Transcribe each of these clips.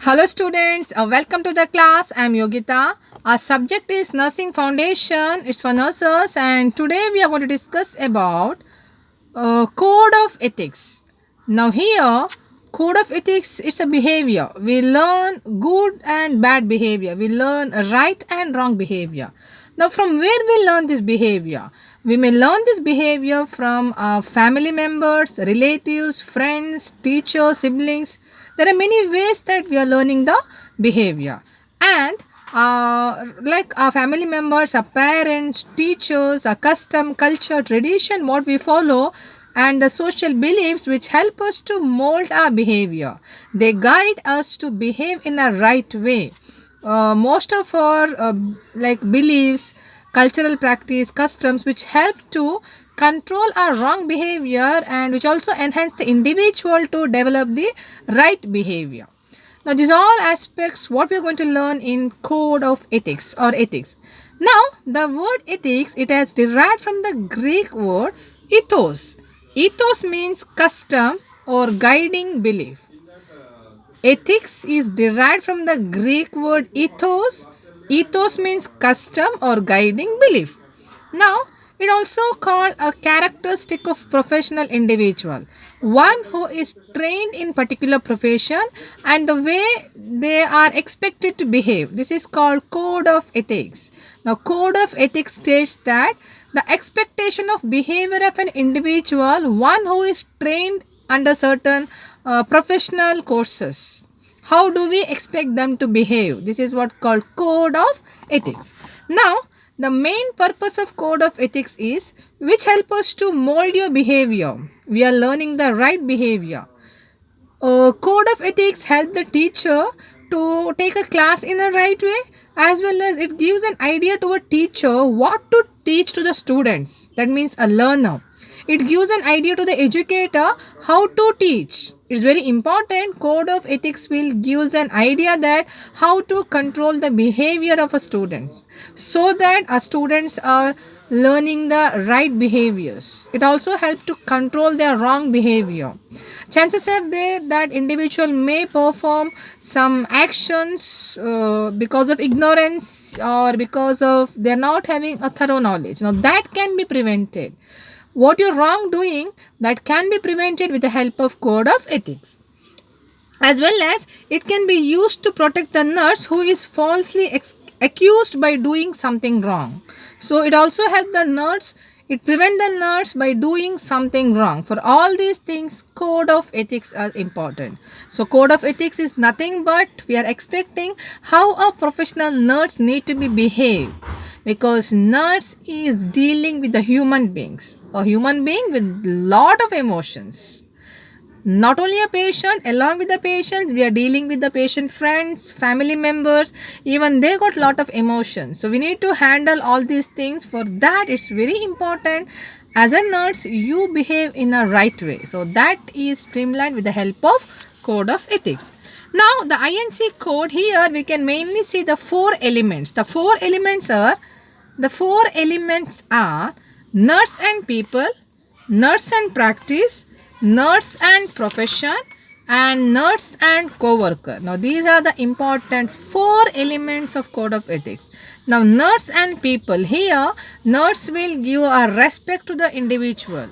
Hello students, welcome to the class. I am Yogita. Our subject is Nursing Foundation. It's for nurses and today we are going to discuss about Code of Ethics. Now here, Code of Ethics is a behavior. We learn good and bad behavior. We learn right and wrong behavior. Now from where we learn this behavior? We may learn this behavior from our family members, relatives, friends, teachers, siblings. There are many ways that we are learning the behavior. And like our family members, our parents, teachers, our custom, culture, tradition, what we follow, and the social beliefs which help us to mold our behavior. They guide us to behave in a right way. Most of our like beliefs, cultural practice, customs which help to control our wrong behavior and which also enhance the individual to develop the right behavior. Now, these all aspects what we are going to learn in code of ethics or ethics. Now, the word ethics it has derived from the Greek word ethos. Ethos means custom or guiding belief. Ethics is derived from the Greek word ethos. Ethos means custom or guiding belief. Now, it also called a characteristic of professional individual. One who is trained in particular profession and the way they are expected to behave. This is called code of ethics. Now, code of ethics states that the expectation of behavior of an individual, one who is trained under certain professional courses. How do we expect them to behave? This is what called code of ethics. Now, the main purpose of code of ethics is which help us to mold your behavior. We are learning the right behavior. Code of ethics help the teacher to take a class in a right way, as well as it gives an idea to a teacher what to teach to the students. That means a learner. It gives an idea to the educator how to teach. It's very important. Code of ethics will gives an idea that how to control the behavior of a students so that our students are learning the right behaviors. It also helps to control their wrong behavior. Chances are there that individual may perform some actions because of ignorance or because of they're not having a thorough knowledge. Now that can be prevented. What you're wrong doing that can be prevented with the help of code of ethics, as well as it can be used to protect the nurse who is falsely accused by doing something wrong. So it also helps the nurse, it prevent the nurse by doing something wrong. For all these things code of ethics are important. So code of ethics is nothing but we are expecting how a professional nurse need to be behave, because nurse is dealing with the human beings, a human being with lot of emotions. Not only a patient, along with the patients we are dealing with the patient friends, family members, even they got lot of emotions. So we need to handle all these things. For that it's very important as a nurse you behave in a right way. So that is streamlined with the help of code of ethics. Now the INC code, here we can mainly see the four elements. The four elements are nurse and people, nurse and practice, nurse and profession, and nurse and co-worker. Now these are the important four elements of code of ethics. Now nurse and people, here nurse will give a respect to the individual.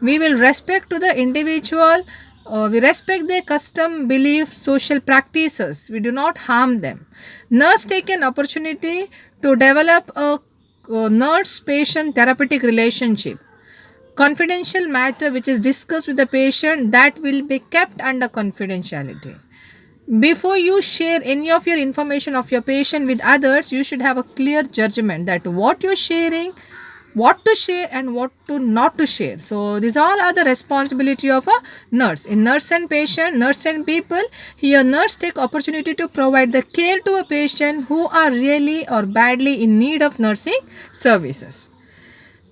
We will respect to the individual. We respect their custom, beliefs, social practices. We do not harm them. Nurse take an opportunity to develop a nurse patient therapeutic relationship. Confidential matter which is discussed with the patient, that will be kept under confidentiality. Before you share any of your information of your patient with others, you should have a clear judgment that what you're sharing, what to share and what to not to share. So these all are the responsibility of a nurse. In nurse and patient, nurse and people, here nurse take opportunity to provide the care to a patient who are really or badly in need of nursing services.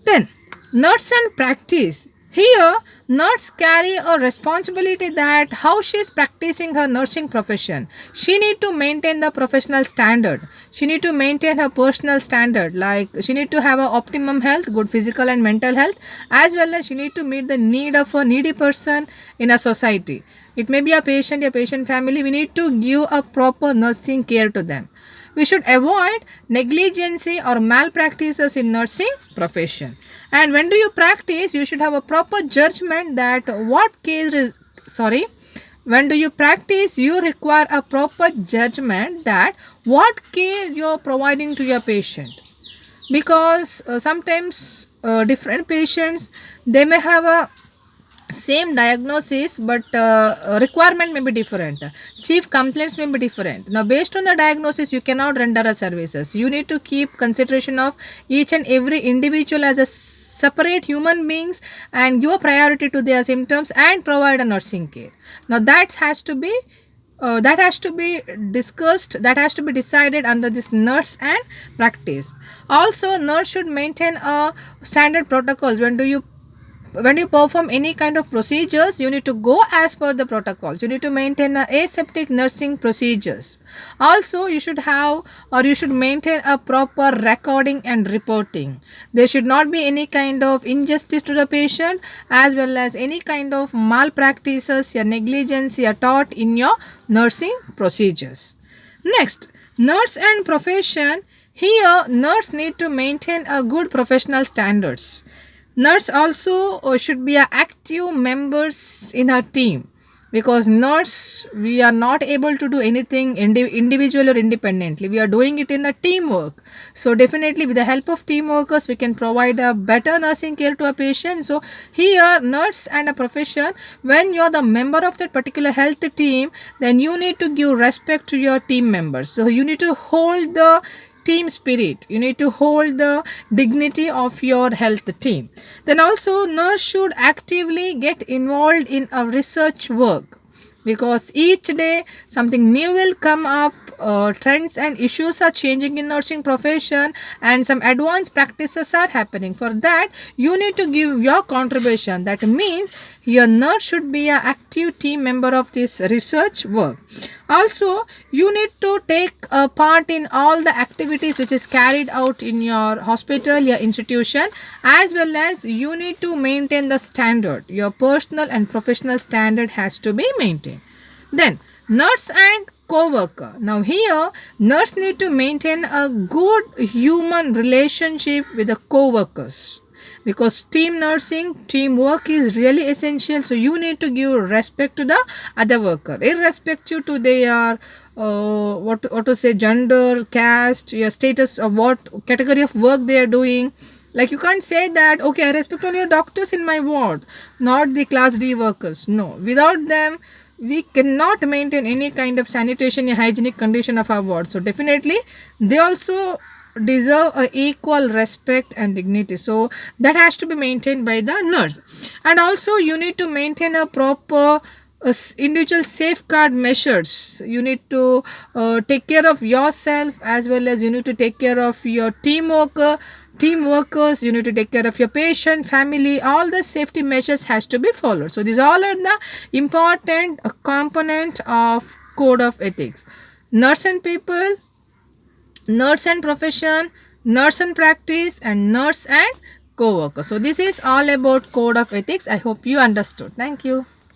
Then nurse and practice, here nurse carry a responsibility that how she is practicing her nursing profession. She need to maintain the professional standard. She need to maintain her personal standard, like she need to have a optimum health, good physical and mental health, as well as she need to meet the need of a needy person in a society. it may be a patient family, we need to give a proper nursing care to them. We should avoid negligence or malpractices in nursing profession. And when do you practice, you should have a proper judgment that what case is, sorry, when do you practice, you require a proper judgment that what care you are providing to your patient. Because sometimes different patients, they may have a same diagnosis, but requirement may be different, chief complaints may be different. Now based on the diagnosis, you cannot render a services. You need to keep consideration of each and every individual as a separate human beings and give priority to their symptoms and provide a nursing care. Now that has to be discussed, that has to be decided under this nurse and practice. Also, nurse should maintain a standard protocols. When you perform any kind of procedures, you need to go as per the protocols. You need to maintain aseptic nursing procedures. Also, you should have or you should maintain a proper recording and reporting. There should not be any kind of injustice to the patient as well as any kind of malpractices or negligence are taught in your nursing procedures. Next, nurse and profession. Here, nurse need to maintain a good professional standards. Nurse also should be active members in her team, because nurse, we are not able to do anything individual or independently. We are doing it in a teamwork. So definitely with the help of team workers, we can provide a better nursing care to a patient. So here, nurse and a profession, when you are the member of that particular health team, then you need to give respect to your team members. So you need to hold the team spirit, you need to hold the dignity of your health team. Then also, nurse should actively get involved in a research work, because each day something new will come up. Trends and issues are changing in nursing profession and some advanced practices are happening. For that, you need to give your contribution. That means your nurse should be an active team member of this research work. Also, you need to take a part in all the activities which is carried out in your hospital, your institution, as well as you need to maintain the standard. Your personal and professional standard has to be maintained. Then, nurse and co-worker. Now here, nurse need to maintain a good human relationship with the co-workers, because team nursing, teamwork is really essential. So you need to give respect to the other worker, irrespective to their what to say, gender, caste, your status, or what category of work they are doing. Like, you can't say that, okay, I respect all your doctors in my ward, not the class D workers. No, without them, we cannot maintain any kind of sanitation or hygienic condition of our ward. So definitely, they also deserve a equal respect and dignity. So that has to be maintained by the nurse. And also, you need to maintain a proper individual safeguard measures. You need to take care of yourself, as well as you need to take care of your team workers. You need to take care of your patient family. All the safety measures has to be followed. So these all are the important component of code of ethics. Nurse and people, nurse and profession, nurse and practice, and nurse and co-worker. So this is all about code of ethics. I hope you understood. Thank you.